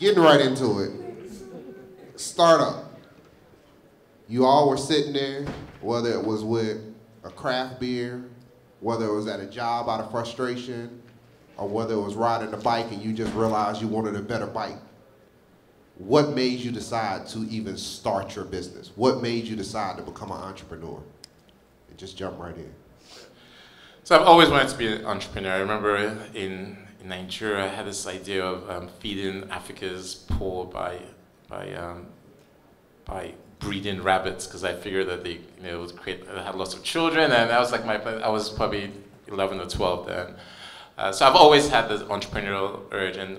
Getting right into it. Startup. You all were sitting there, whether it was with a craft beer, whether it was at a job out of frustration, or whether it was riding a bike and you just realized you wanted a better bike. What made you decide to even start your business? What made you decide to become an entrepreneur? And just jump right in. So I've always wanted to be an entrepreneur. I remember in Nigeria, I had this idea of feeding Africa's poor by breeding rabbits, because I figured that they, would had lots of children, and that was like I was probably 11 or 12 then. So I've always had this entrepreneurial urge, and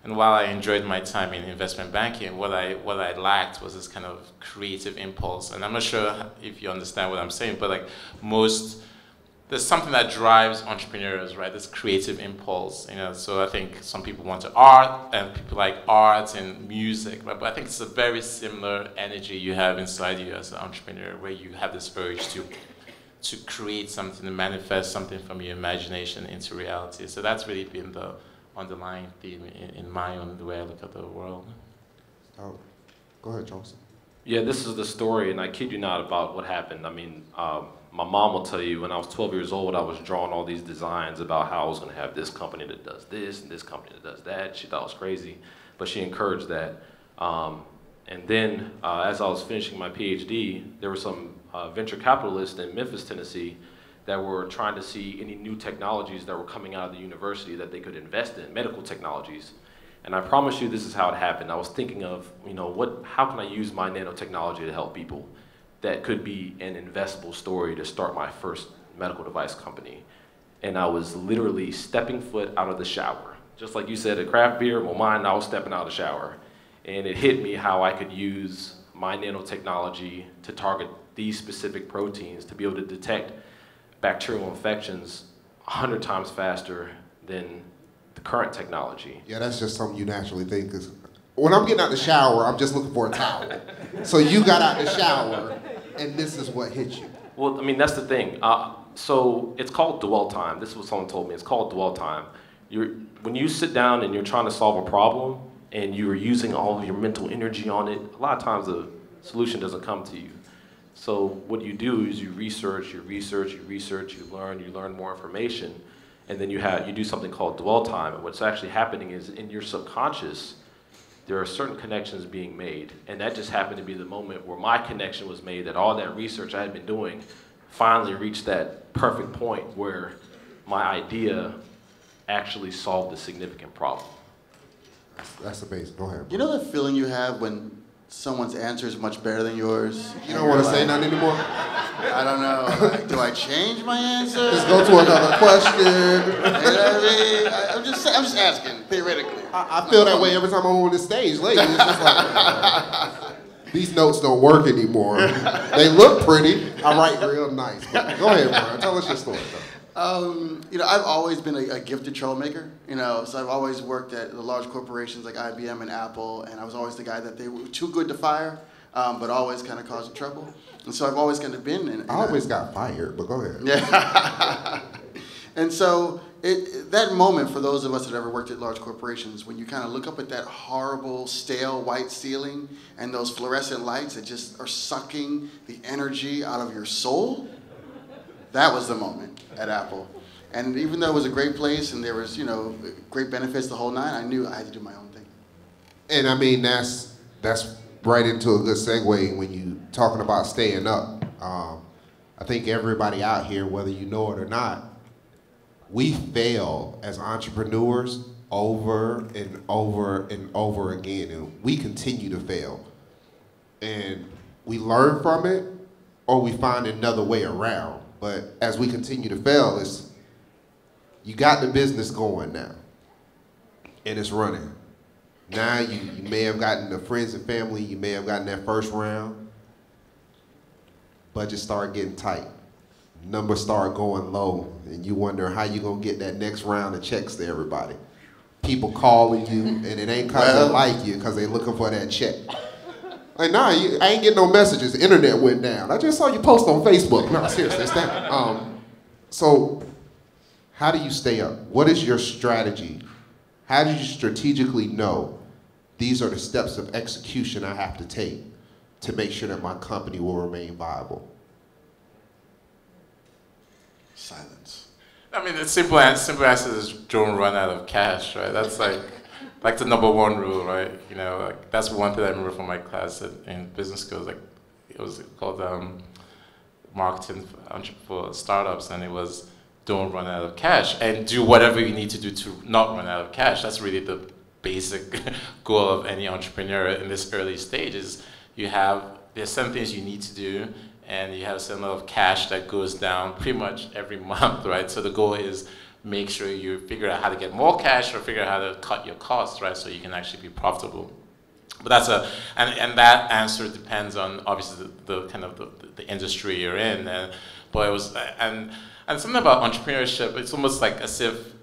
while I enjoyed my time in investment banking, what I lacked was this kind of creative impulse. And I'm not sure if you understand what I'm saying, but like there's something that drives entrepreneurs, right? This creative impulse, So I think some people want to art, and people like art and music, but I think it's a very similar energy you have inside you as an entrepreneur, where you have this urge to create something, to manifest something from your imagination into reality. So that's really been the underlying theme in my own, the way I look at the world. Oh, go ahead, Johnson. Yeah, this is the story, and I kid you not about what happened. I mean, my mom will tell you when I was 12 years old, I was drawing all these designs about how I was going to have this company that does this and this company that does that. She thought I was crazy, but she encouraged that. And then as I was finishing my PhD, there were some venture capitalists in Memphis, Tennessee, that were trying to see any new technologies that were coming out of the university that they could invest in, medical technologies. And I promise you this is how it happened. I was thinking of, how can I use my nanotechnology to help people? That could be an investable story to start my first medical device company. And I was literally stepping foot out of the shower. Just like you said, a craft beer, well mine, I was stepping out of the shower. And it hit me how I could use my nanotechnology to target these specific proteins to be able to detect bacterial infections 100 times faster than the current technology. Yeah, that's just something you naturally think, because when I'm getting out the shower, I'm just looking for a towel. So you got out the shower, and this is what hit you. Well, I mean, that's the thing. So it's called dwell time. This is what someone told me. It's called dwell time. When you sit down and you're trying to solve a problem, and you're using all of your mental energy on it, a lot of times the solution doesn't come to you. So what you do is you research, you learn more information, and then you do something called dwell time. And what's actually happening is in your subconscious, there are certain connections being made. And that just happened to be the moment where my connection was made, that all that research I had been doing finally reached that perfect point where my idea actually solved a significant problem. That's amazing. Go ahead. You know that feeling you have when someone's answer is much better than yours? You don't want to say nothing anymore? I don't know. Like, do I change my answer? Just go to another question. You know what I mean? I'm just asking, theoretically. I feel that way every time I'm on the stage lately. It's just like, these notes don't work anymore. They look pretty. I write real nice. But go ahead, Brian. Tell us your story, though. I've always been a gifted troublemaker, so I've always worked at the large corporations like IBM and Apple, and I was always the guy that they were too good to fire, but always kind of causing trouble. And so I've always kind of been in I always got fired, but go ahead. Yeah. And so that moment, for those of us that ever worked at large corporations, when you kind of look up at that horrible, stale white ceiling and those fluorescent lights that just are sucking the energy out of your soul, that was the moment at Apple. And even though it was a great place and there was, great benefits the whole nine, I knew I had to do my own thing. And I mean, that's right into a good segue when you talking about staying up. I think everybody out here, whether you know it or not, we fail as entrepreneurs over and over and over again, and we continue to fail. And we learn from it, or we find another way around. But as we continue to fail, you got the business going now, and it's running. Now you may have gotten the friends and family, you may have gotten that first round, budget start getting tight, numbers start going low, and you wonder how you gonna get that next round of checks to everybody. People calling you, and it ain't cause they like you, cause they looking for that check. Like, nah, I ain't getting no messages. The internet went down. I just saw you post on Facebook. No, seriously, it's that. So, how do you stay up? What is your strategy? How do you strategically know these are the steps of execution I have to take to make sure that my company will remain viable? Silence. I mean, the simple answer is don't run out of cash, right? That's like the number one rule, right? You know, like that's one thing I remember from my class in business school. Like it was called marketing for startups, and it was don't run out of cash and do whatever you need to do to not run out of cash. That's really the basic goal of any entrepreneur in this early stage. Is there's some things you need to do, and you have a certain amount of cash that goes down pretty much every month, right? So the goal is make sure you figure out how to get more cash or figure out how to cut your costs, right? So you can actually be profitable. But that's and that answer depends on obviously the kind of the industry you're in. But it was and something about entrepreneurship, it's almost like as if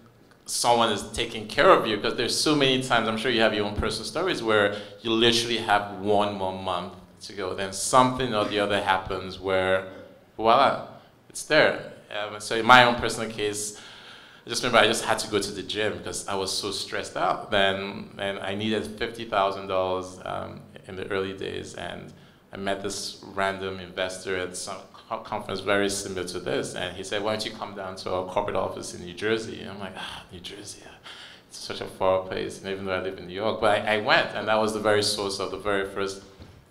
someone is taking care of you, because there's so many times, I'm sure you have your own personal stories where you literally have one more month to go, then something or the other happens where voila, it's there. So in my own personal case, I just remember I just had to go to the gym because I was so stressed out then, and I needed $50,000 in the early days, and I met this random investor at some conference very similar to this, and he said, why don't you come down to our corporate office in New Jersey? And I'm like, New Jersey, it's such a far place, and even though I live in New York, but I went, and that was the very source of the very first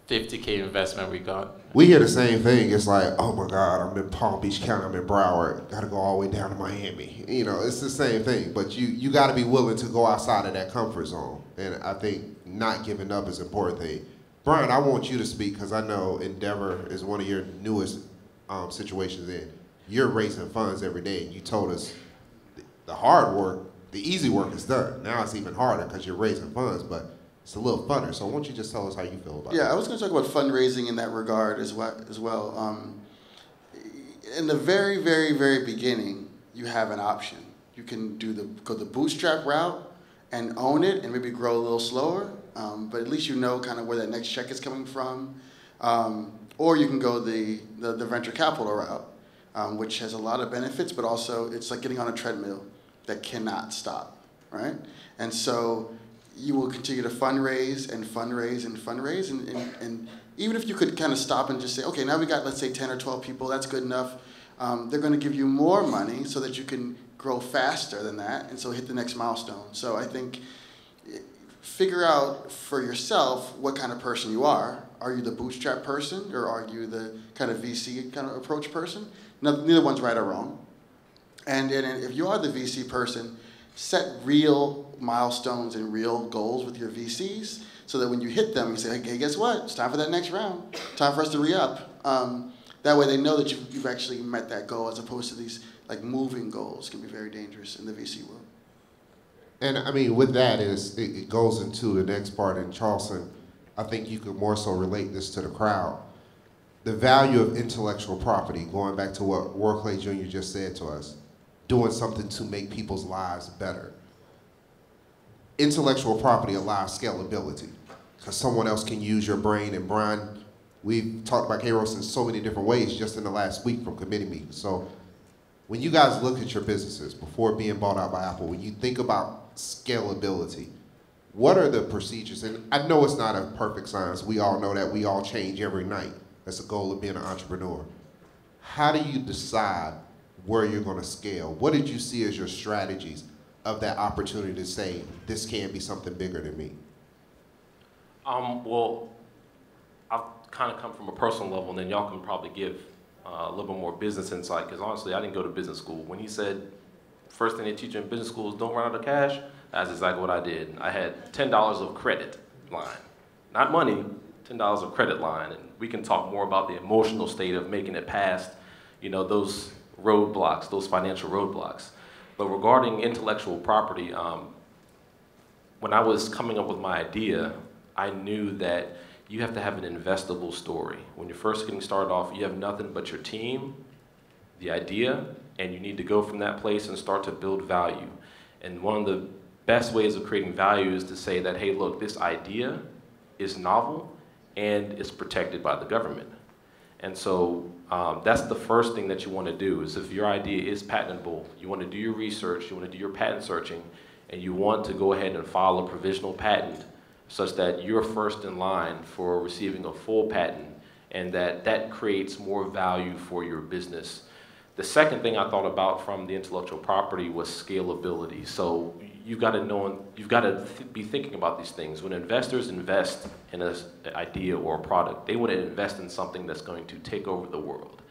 $50K investment we got. We hear the same thing. It's like, oh my God, I'm in Palm Beach County, I'm in Broward, gotta go all the way down to Miami. You know, it's the same thing, but you gotta be willing to go outside of that comfort zone. And I think not giving up is an important thing. Brian, I want you to speak because I know Endeavor is one of your newest situations in. You're raising funds every day, and you told us the hard work, the easy work is done. Now it's even harder because you're raising funds, but it's a little funner. So why don't you just tell us how you feel about it? Yeah, I was going to talk about fundraising in that regard as well. In the very, very, very beginning, you have an option. You can go the bootstrap route and own it and maybe grow a little slower, but at least you know kind of where that next check is coming from. Or you can go the venture capital route, which has a lot of benefits, but also it's like getting on a treadmill that cannot stop, right? And so you will continue to fundraise and fundraise and fundraise, and even if you could kind of stop and just say, okay, now we got, let's say 10 or 12 people, that's good enough. They're going to give you more money so that you can grow faster than that, and so hit the next milestone. So I think figure out for yourself what kind of person you are. Are you the bootstrap person, or are you the kind of VC kind of approach person? Neither one's right or wrong. And if you are the VC person, set real milestones and real goals with your VCs so that when you hit them, you say, hey, guess what? It's time for that next round. Time for us to re-up. That way they know that you've actually met that goal, as opposed to these like moving goals can be very dangerous in the VC world. And I mean, with that it goes into the next part in Charleston. I think you could more so relate this to the crowd. The value of intellectual property, going back to what World Clay Jr. just said to us, doing something to make people's lives better. Intellectual property allows scalability because someone else can use your brain. And Brian, we've talked about Kairos in so many different ways just in the last week from committee meetings. So when you guys look at your businesses before being bought out by Apple, when you think about scalability, what are the procedures? And I know it's not a perfect science. We all know that. We all change every night. That's the goal of being an entrepreneur. How do you decide where you're going to scale? What did you see as your strategies of that opportunity to say, this can be something bigger than me? Well, I've kind of come from a personal level, and then y'all can probably give a little bit more business insight, because honestly, I didn't go to business school. When he said, first thing they teach you in business school is don't run out of cash, that's exactly what I did. I had $10 of credit line. Not money, $10 of credit line. And we can talk more about the emotional state of making it past, those roadblocks, those financial roadblocks. But regarding intellectual property, when I was coming up with my idea, I knew that you have to have an investable story. When you're first getting started off, you have nothing but your team, the idea, and you need to go from that place and start to build value. And one of the best ways of creating value is to say that, hey, look, this idea is novel and it's protected by the government. And so that's the first thing that you want to do, is if your idea is patentable, you want to do your research, you want to do your patent searching, and you want to go ahead and file a provisional patent such that you're first in line for receiving a full patent, and that creates more value for your business. The second thing I thought about from the intellectual property was scalability. So you've got to be thinking about these things. When investors invest in an idea or a product, they want to invest in something that's going to take over the world.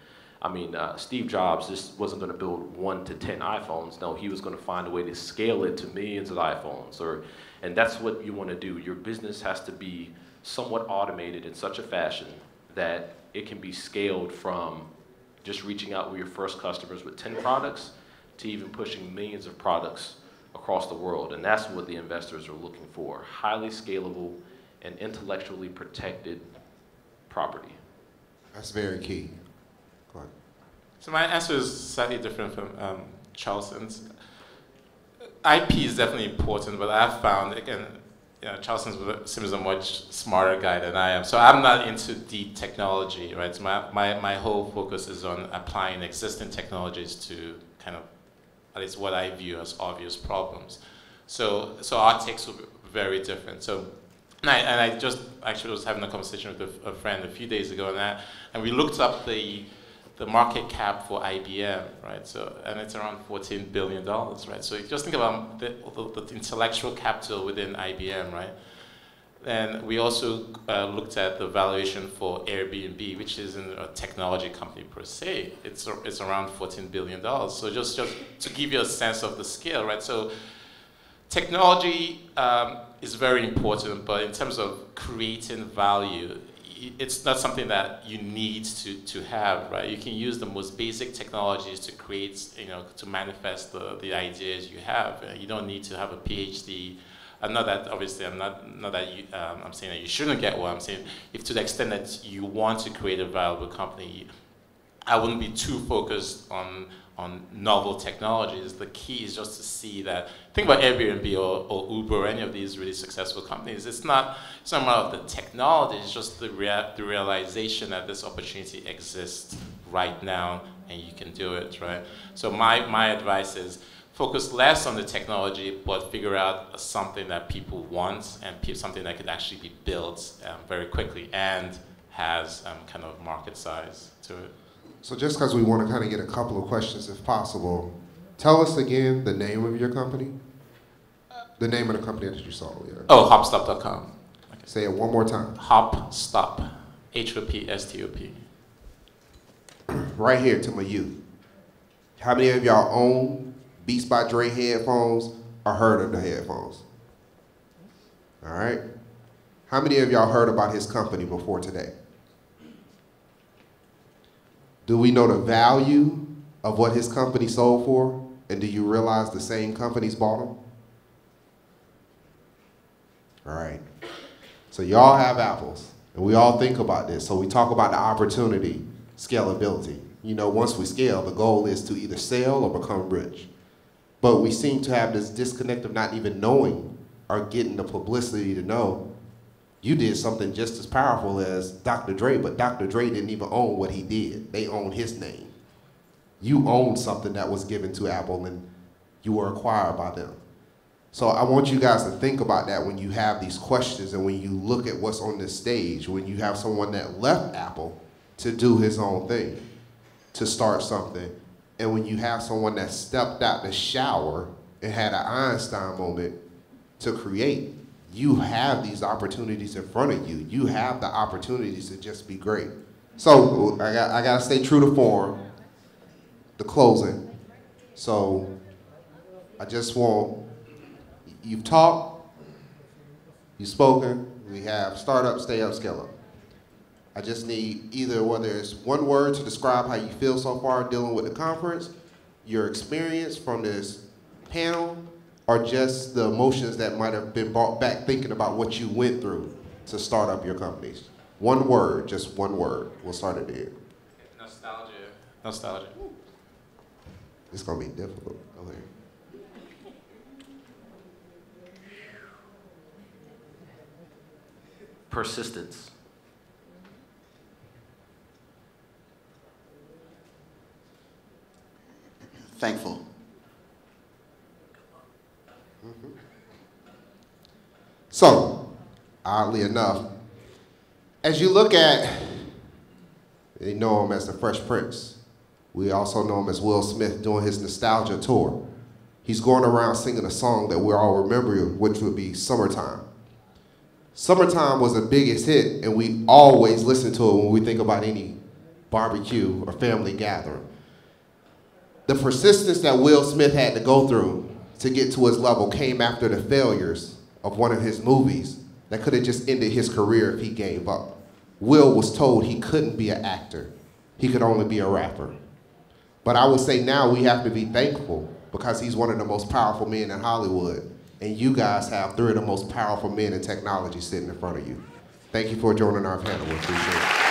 I mean, Steve Jobs just wasn't going to build 1 to 10 iPhones. No, he was going to find a way to scale it to millions of iPhones. And that's what you want to do. Your business has to be somewhat automated in such a fashion that it can be scaled from just reaching out with your first customers with 10 products to even pushing millions of products across the world. And that's what the investors are looking for: highly scalable and intellectually protected property. That's very key. Go ahead. So my answer is slightly different from Charleston's. IP is definitely important, but I've found, again, Charleston seems a much smarter guy than I am. So I'm not into deep technology, right? So my whole focus is on applying existing technologies to kind of, at least what I view as obvious problems. So our takes will be very different. So, and I just actually was having a conversation with a friend a few days ago, and we looked up the market cap for IBM, right? So, and it's around $14 billion, right? So just think about the intellectual capital within IBM, right? And we also looked at the valuation for Airbnb, which isn't a technology company per se. It's around $14 billion. So just to give you a sense of the scale, right? So technology is very important, but in terms of creating value, it's not something that you need to have, right? You can use the most basic technologies to create, to manifest the ideas you have. You don't need to have a PhD. Not that, obviously, I'm saying that you shouldn't get one. I'm saying if to the extent that you want to create a valuable company, I wouldn't be too focused on novel technologies. The key is just to see that, think about Airbnb or Uber or any of these really successful companies. It's not a matter of the technology, it's just the realization that this opportunity exists right now and you can do it, right? So my advice is focus less on the technology, but figure out something that people want and something that could actually be built very quickly and has kind of market size to it. So just because we want to kind of get a couple of questions, if possible, tell us again the name of your company. The name of the company that you saw. Yeah. Oh, hopstop.com. Okay. Say it one more time. Hopstop. HOPSTOP. Right here to my youth. How many of y'all own Beats by Dre headphones or heard of the headphones? All right. How many of y'all heard about his company before today? Do we know the value of what his company sold for? And do you realize the same companies bought them? All right. So y'all have apples, and we all think about this. So we talk about the opportunity, scalability. Once we scale, the goal is to either sell or become rich. But we seem to have this disconnect of not even knowing or getting the publicity to know you did something just as powerful as Dr. Dre, but Dr. Dre didn't even own what he did. They own his name. You own something that was given to Apple and you were acquired by them. So I want you guys to think about that when you have these questions and when you look at what's on this stage, when you have someone that left Apple to do his own thing, to start something, and when you have someone that stepped out the shower and had an Einstein moment to create. You have these opportunities in front of you. You have the opportunities to just be great. So I got to stay true to form, the closing. So I just want, you've talked, you've spoken, we have start up, stay up, scale up. I just need either whether it's one word to describe how you feel so far dealing with the conference, your experience from this panel, or just the emotions that might have been brought back thinking about what you went through to start up your companies. One word, just one word. We'll start it there. Nostalgia. Nostalgia. It's going to be difficult. Go ahead. Persistence. Thankful. So, oddly enough. As you look at, they know him as the Fresh Prince. We also know him as Will Smith doing his nostalgia tour. He's going around singing a song that we all remember, which would be Summertime. Summertime was the biggest hit, and we always listen to it when we think about any barbecue or family gathering. The persistence that Will Smith had to go through to get to his level came after the failures of one of his movies that could have just ended his career if he gave up. Will was told he couldn't be an actor. He could only be a rapper. But I would say now we have to be thankful because he's one of the most powerful men in Hollywood. And you guys have three of the most powerful men in technology sitting in front of you. Thank you for joining our panel. We appreciate it.